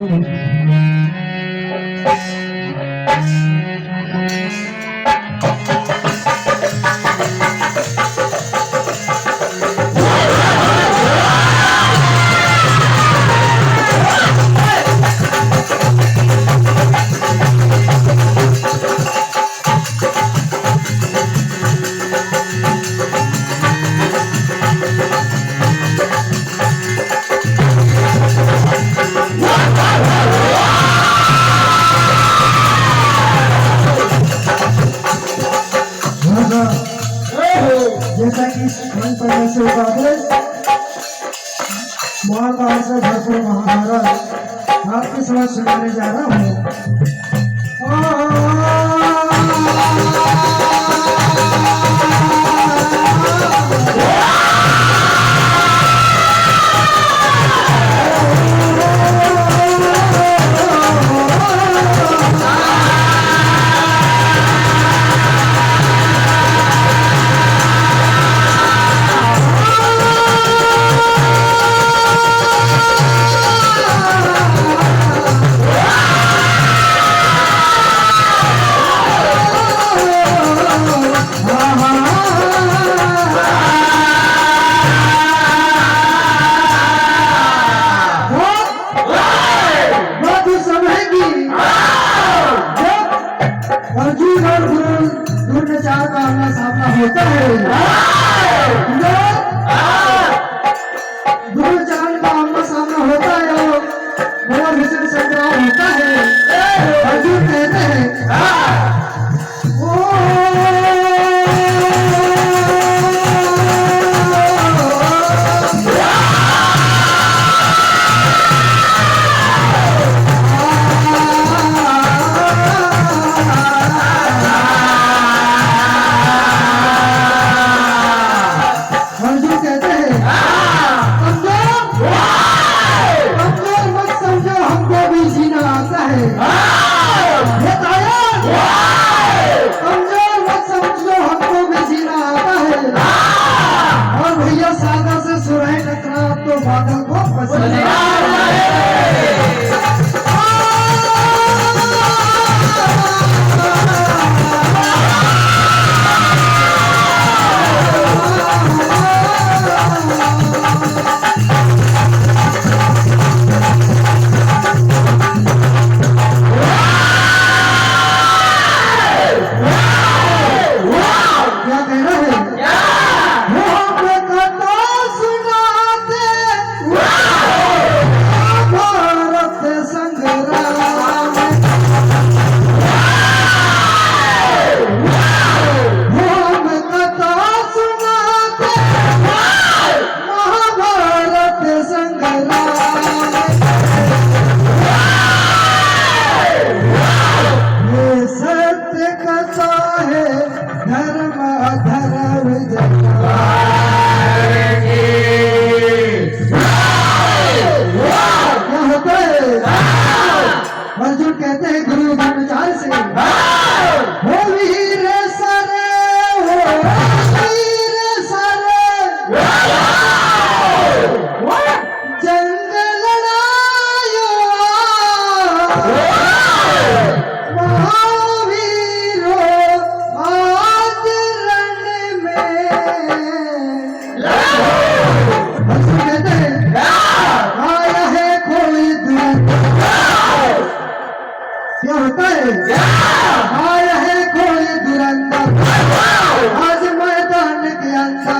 जैसा कि मन पढ़ने से वापस महाभारत से भरपूर महाभारत आपके समझ सुनाने जा रहा हूँ। अर्जुन और द्रोणाचार्य का आमना सामना होता है। द्रोणाचार्य का आमना सामना होता है और बड़ा भीषण संग्राम होता है। अर्जुन कहते हैं बादल को पसंद अर्जुन कहते हैं गुरु द्रोणाचार्य से हो वीर सारे जंग लड़ायो महावीरो आज रण में। अर्जुन कहते हैं आया है कोई क्या होता है आया है कोई दुरंतर आज मैदान के अंदर।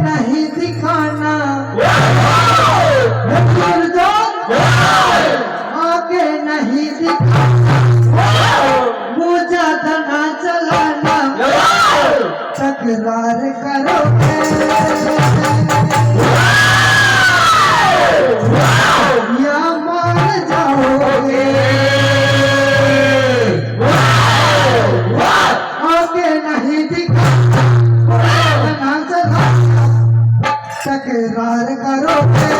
नहीं दिखाना भूल जाओ आगे नहीं दिखाना मुझे धना चलाना तकरार करोगे या मान जाओगे आगे नहीं दिखाना धना चलाना तकरार करोगे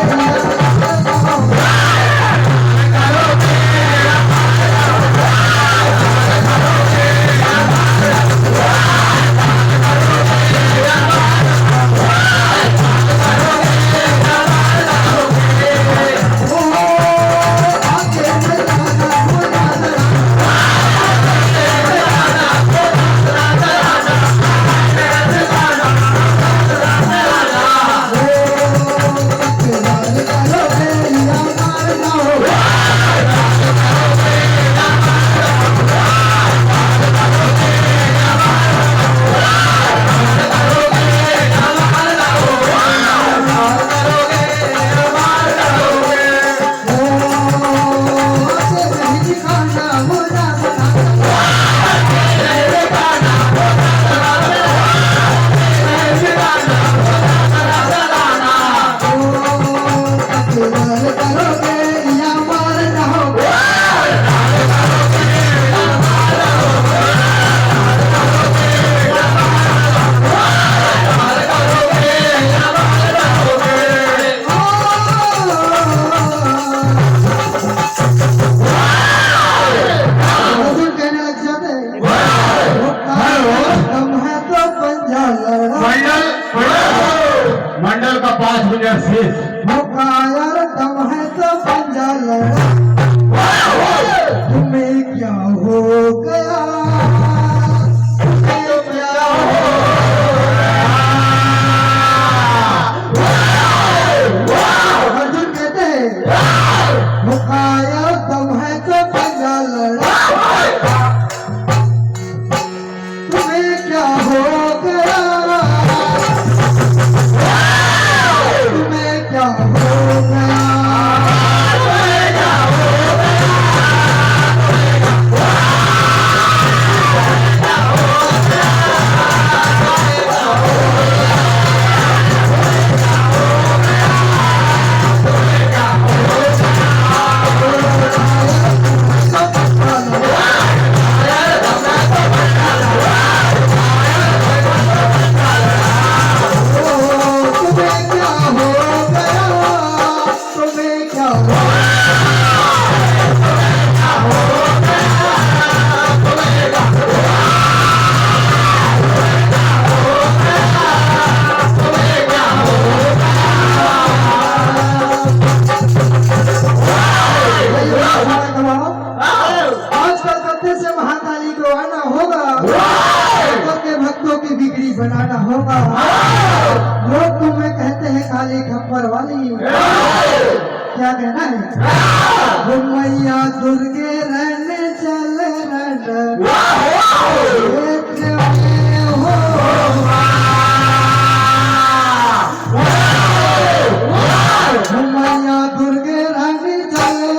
मंडल का 5 मिनट शेष यार दम है तो पंजा लड़ा तुम्हें क्या हो गया तुम्हें क्या अर्जुन कहते मुकाया दम है तो पंजा लड़ा तुम्हें क्या हो गया तुम्हें क्या हो गया बनाना होगा लोग तुम्हें कहते हैं काली खप्पर वाली क्या कहना है वो मैया दुर्गे रहने चले मैया दुर्गे रहने चले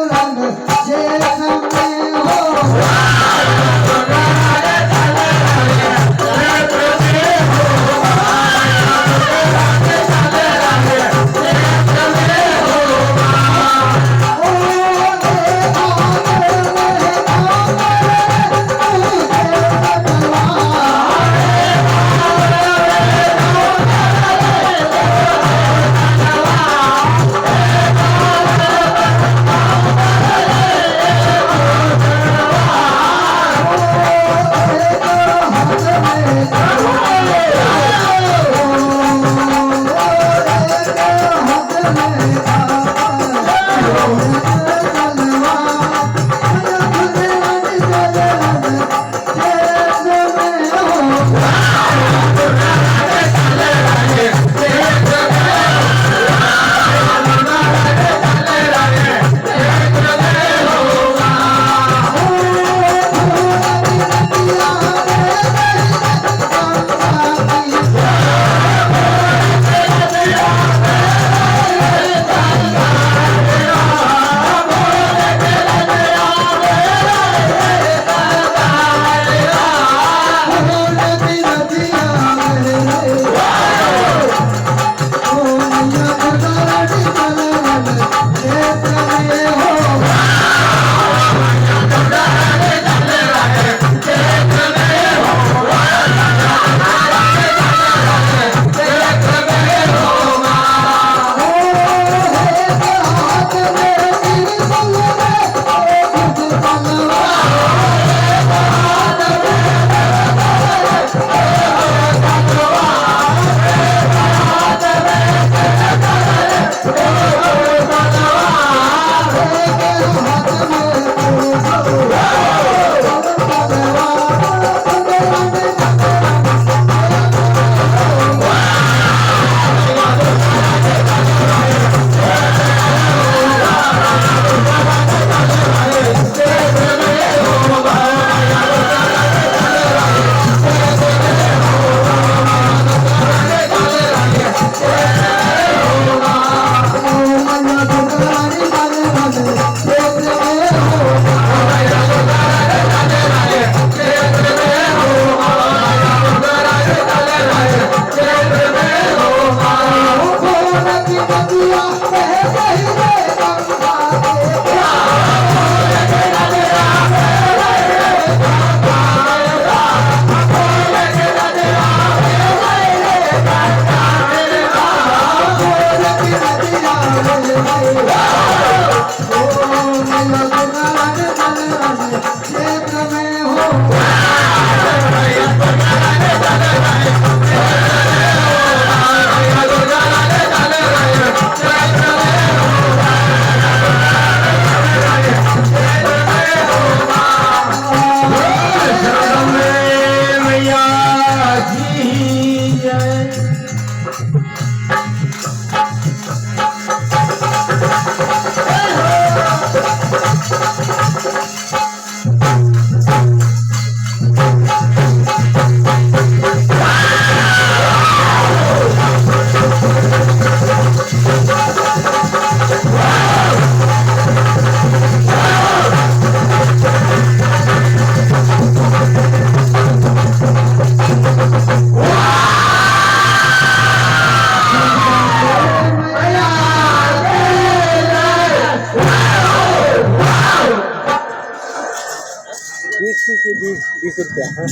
ठीक है 20 रुपया हाँ